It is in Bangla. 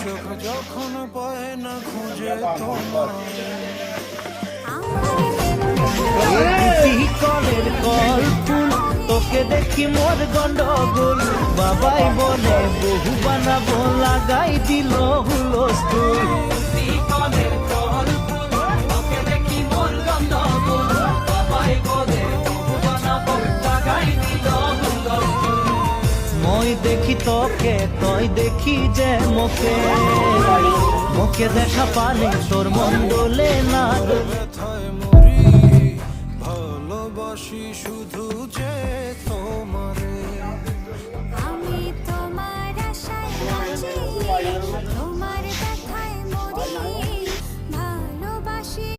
চোখ যখন পায় না খুঁজে তোমায় কলের কল ফুল তোকে দেখি মোর গন্ডগোল বাবাই বলে বহু বানাবো লাগাই দিল হুলস্থুল কলের কল ফুল তোকে দেখি মোর গন্ডগোল বাবাই বলে বহু বানাবো লাগাই দিল হুলস্থুল মই দেখি তোকে তই দেখি যে মোকে মোকে দেখা পানে তোর মন দোলে না ব্যথায় মরি ভালোবাসি শুধু